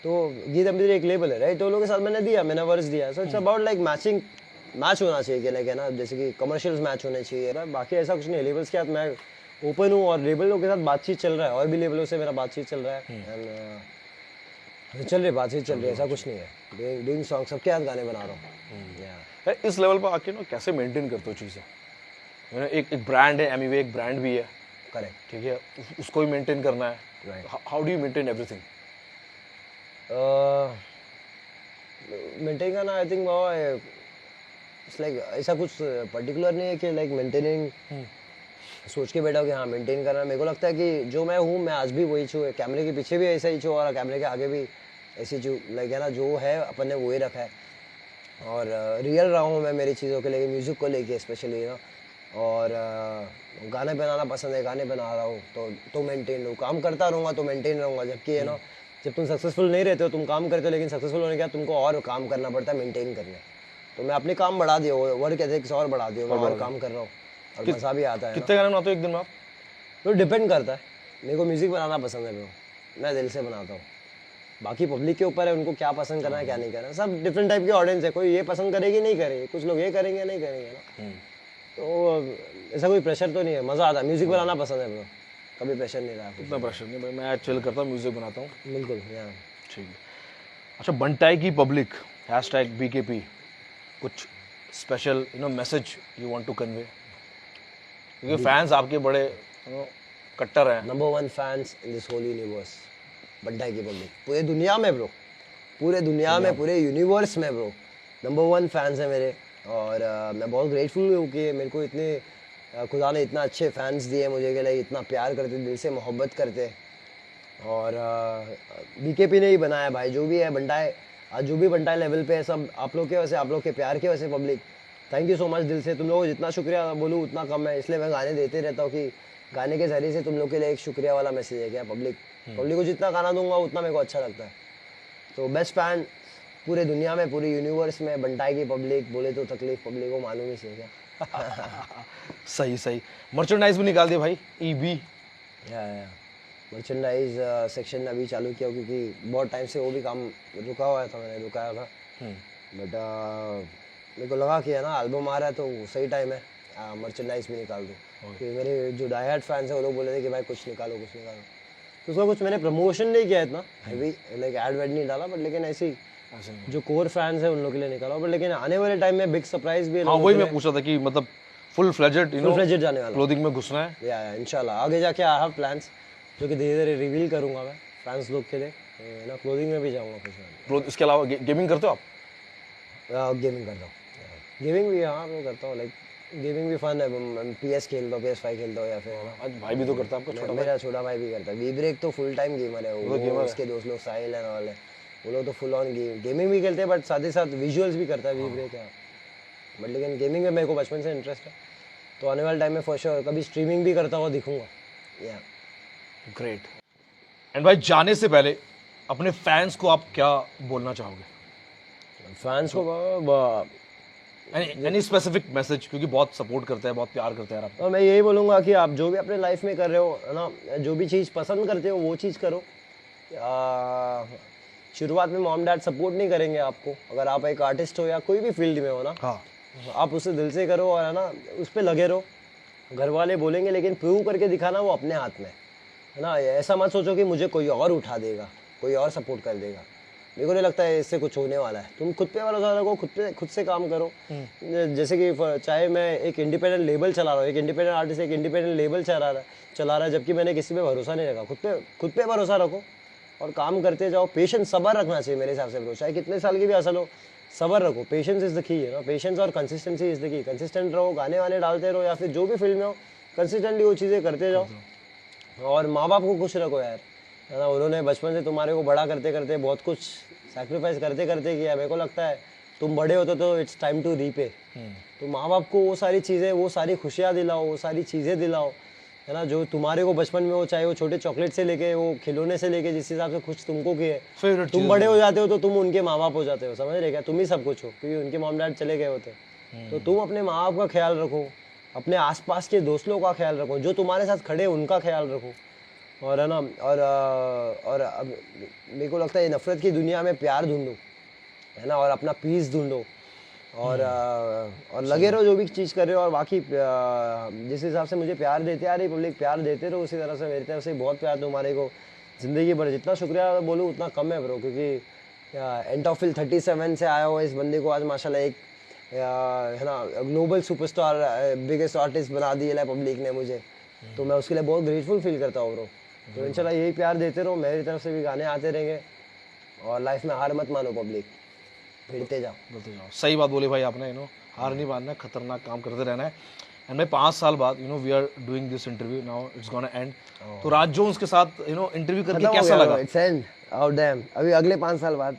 तो गीत एम्पेथरी एक लेबल है राइट, तो लोगों के साथ मैंने दिया, मैंने वर्स दिया। So it's about like matching, match होना चाहिए कि लाइक है ना, जैसे कि कमर्शियल्स मैच होने चाहिए ना, बाकी ऐसा कुछ नहीं है। लेबल्स के साथ मैं ओपन हूँ और लेबलों के साथ बातचीत चल रहा है, और भी लेबलों से मेरा बातचीत चल रहा है। एंड चल रही बातचीत चल रही है, ऐसा कुछ नहीं है। डूइंग सॉन्ग सबके साथ गाने बना रहा हूँ। इस लेवल पर आके कैसे मेंटेन करते हो चीज़ें? एक ब्रांड है एमीवे, एक ब्रांड भी है, करेक्ट, ठीक है, उसको भी मेंटेन करना है। How do you maintain everything? Maintain करना, आई थिंक इट्स लाइक ऐसा कुछ पर्टिकुलर नहीं है कि लाइक मेंटेनिंग सोच के बैठा हो कि हाँ मेंटेन करना। मेरे को लगता है कि जो मैं हूँ, मैं आज भी वही छूँ, कैमरे के पीछे भी ऐसा ही छूँ और कैमरे के आगे भी ऐसी छूँ। लाइक है ना, जो है अपन ने वही रखा है और रियल रहा हूँ मैं मेरी चीज़ों के लेके, म्यूज़िक को लेके स्पेशली ना। और गाने बनाना पसंद है, गाने बना रहा हूँ तो मेंटेन रहूँ, काम करता रहूँगा तो मेंटेन रहूँगा। जबकि है ना, जब तुम सक्सेसफुल नहीं रहते हो, तुम काम करते हो, लेकिन सक्सेसफुल होने के बाद तुमको और काम करना पड़ता है, मेंटेन करने। तो मैं अपने काम बढ़ा दिया, वर्क एथिक्स और बढ़ा दिया, मैं और काम कर रहा हूँ और मज़ा भी आता है। कितने गाने बनाते हो एक दिन में आप? तो डिपेंड करता है, मेरे को म्यूज़िक बनाना पसंद है ब्रो, मैं दिल से बनाता हूँ। बाकी पब्लिक के ऊपर है, उनको क्या पसंद करना है क्या नहीं करना। सब डिफरेंट टाइप के ऑडियंस है, कोई ये पसंद करेगी नहीं करेगी, कुछ लोग ये करेंगे नहीं करेंगे ना। तो ऐसा कोई प्रेशर तो नहीं है, मज़ा आता है। म्यूज़िक बनाना पसंद है ब्रो, कभी प्रेशर नहीं रहा। इतना प्रेशर नहीं भाई, मैं चिल करता हूँ, म्यूजिक बनाता हूँ। बिल्कुल यार, ठीक है। अच्छा, बंटाई की पब्लिक #BKP, कुछ special message you want to convey? क्योंकि फैंस आपके बड़े कट्टर हैं। Number 1 fans in this whole universe, Bantai की पब्लिक, पूरे दुनिया में ब्रो, पूरे दुनिया में, पूरे यूनिवर्स में ब्रो, नंबर 1 फैंस है मेरे। और मैं बहुत ग्रेटफुल हूँ कि मेरे को इतने खुदा ने इतना अच्छे फैंस दिए मुझे, के लिए इतना प्यार करते, दिल से मोहब्बत करते। और बीकेपी ने ही बनाया भाई, जो भी है बंटाई, आज जो भी बंटाई लेवल पे है, सब आप लोग के वजह से, आप लोग के प्यार की वजह से public. Thank you so much दिल से। तुम लोगों को जितना शुक्रिया बोलूँ उतना कम है, इसलिए मैं गाने देते रहता हूँ कि गाने के ज़रिए से तुम लोग के लिए एक शुक्रिया वाला मैसेज है क्या। पब्लिक को जितना गाना दूंगा उतना मेरे को अच्छा लगता है। तो बेस्ट फैन पूरे दुनिया में, पूरे यूनिवर्स में बंटाई की पब्लिक। बोले तो तकलीफ पब्लिक को मालूम ही है क्या। सही। मर्चेंडाइज भी निकाल दिया भाई, EB। मर्चेंडाइज सेक्शन अभी चालू किया, क्योंकि बहुत टाइम से वो भी काम रुका हुआ था, मैंने रुकाया था। बट मेरे को लगा कि है ना, एल्बम आ रहा है तो सही टाइम है मर्चेंडाइज भी निकाल दूँ। क्योंकि मेरे जो डाई हार्ड फैंस हैं वो लोग बोले थे कि भाई कुछ निकालो कुछ निकालो। तो उसका कुछ मैंने प्रमोशन नहीं किया इतना हैवी, लाइक एड वेड नहीं डाला, बट लेकिन ऐसे ही जो कोर फैंस है उन लोग के लिए निकाला। बट लेकिन आने वाले टाइम में बिग सरप्राइज भी है। हाँ, वही मैं पूछा था कि मतलब फुल फ्लेजेड जाने वाला क्लोथिंग में घुसना है। या इंशाल्लाह आगे जाके आई हैव प्लान्स, जो कि धीरे धीरे रिवील करूंगा मैं फैंस लोग के लिए, है ना। क्लोथिंग में भी जाऊंगा कुछ। इसके अलावा गेमिंग करते हो आप? गेमिंग करता हूँ, गेमिंग भी हाँ मैं करता हूँ। लाइक गेमिंग भी फन है, PS खेलता हूँ, PS5 खेलता हूँ, या फिर है ना। आज भाई भी तो करता है आपका छोटा? मेरा छोटा भाई भी करता है। वी ब्रेक तो फुल टाइम गेमर है वो, उसके दोस्त लोग साहिल एंड ऑल है, वो लोग तो फुल ऑन गेमिंग भी खेलते हैं, बट साथ ही साथ विजुअल्स भी करता है वी ब्रेक है। बट लेकिन गेमिंग में मेरे को बचपन से इंटरेस्ट है, तो आने वाले टाइम में फॉर श्योर कभी स्ट्रीमिंग भी करता हुआ दिखूंगा। या ग्रेट। एंड भाई जाने से पहले अपने फैंस को आप क्या बोलना चाहोगे? फैंस को एनी स्पेसिफिक मैसेज, क्योंकि बहुत सपोर्ट करते हैं, बहुत प्यार करते हैं यार आपको। तो मैं यही बोलूँगा कि आप जो भी अपने लाइफ में कर रहे हो है ना, जो भी चीज़ पसंद करते हो वो चीज़ करो। शुरुआत में मॉम डैड सपोर्ट नहीं करेंगे आपको, अगर आप एक आर्टिस्ट हो या कोई भी फील्ड में हो ना, हाँ, आप उसे दिल से करो और है ना उस पर लगे रहो। घर वाले बोलेंगे लेकिन प्रूव करके दिखाना वो अपने हाथ में है ना। ऐसा मत सोचो कि मुझे कोई और उठा देगा, कोई और सपोर्ट कर देगा। मेरे को नहीं लगता है इससे कुछ होने वाला है। तुम खुद पे भरोसा रखो, खुद से काम करो। जैसे कि चाहे मैं एक इंडिपेंडेंट लेबल चला रहा हूँ, एक इंडिपेंडेंट आर्टिस्ट एक इंडिपेंडेंट लेबल चला रहा है, जबकि मैंने किसी पे भरोसा नहीं रखा। खुद पे भरोसा रखो और काम करते जाओ। पेशेंस, सब्र रखना चाहिए मेरे हिसाब से ब्रो, चाहे कितने साल की भी असल हो, सब्र रखो। पेशेंस इज द की है ना, पेशेंस और consistency is the key. Consistent रहो, गाने वाने डालते रहो या फिर जो भी फील्ड में हो कंसिस्टेंटली वो चीज़ें करते जाओ। और माँ बाप को खुश रखो यार, है ना। उन्होंने बचपन से तुम्हारे को बड़ा करते करते बहुत कुछ सैक्रिफाइस करते करते किया। मेरे को लगता है तुम बड़े होते तो इट्स टाइम टू रीपे। तो माँ बाप को वो सारी चीज़ें, वो सारी खुशियाँ दिलाओ, वो सारी चीज़ें दिलाओ, है ना, जो तुम्हारे को बचपन में हो। चाहे वो छोटे चॉकलेट से लेके, वो खिलौने से लेके, जिस हिसाब से खुश तुमको किए। तुम बड़े हो जाते हो तो तुम उनके माँ बाप हो जाते हो, समझ रहे क्या। तुम ही सब कुछ हो क्योंकि उनके मॉम डैड चले गए होते। तो तुम अपने माँ बाप का ख्याल रखो, अपने आसपास के दोस्तों का ख्याल रखो, जो तुम्हारे साथ खड़े उनका ख्याल रखो। और है ना, और अब मेरे को लगता है नफरत की दुनिया में प्यार ढूंढो, है ना, और अपना पीस ढूंढो। और लगे रहो जो भी चीज़ कर रहे हो। और बाकी जिस हिसाब से मुझे प्यार देते आ रही पब्लिक, प्यार देते रहो उसी तरह से। मेरी तरफ से बहुत प्यार तुम्हारे को ज़िंदगी भर। जितना शुक्रिया बोलूँ उतना कम है ब्रो, क्योंकि एंटोफिल 37 से आया हुआ इस बंदे को आज माशाल्लाह एक है ना ग्लोबल सुपरस्टार, बिगेस्ट आर्टिस्ट बना दिया है पब्लिक ने मुझे। तो मैं उसके लिए बहुत ग्रेटफुल फील करता हूँ ब्रो। तो इंशाल्लाह यही प्यार देते रहो, मेरी तरफ से भी गाने आते रहेंगे। और लाइफ में हार मत मानो पब्लिक, भिड़ते जाओ। सही बात बोली भाई आपने। हार नहीं मानना, खतरनाक काम करते रहना है। एंड मैं 5 साल बाद we are doing this interview now, it's gonna end. तो राज जोन्स के साथ इंटरव्यू करके कैसा लगा? इट्स एंड आउट डैम, अभी अगले 5 साल बाद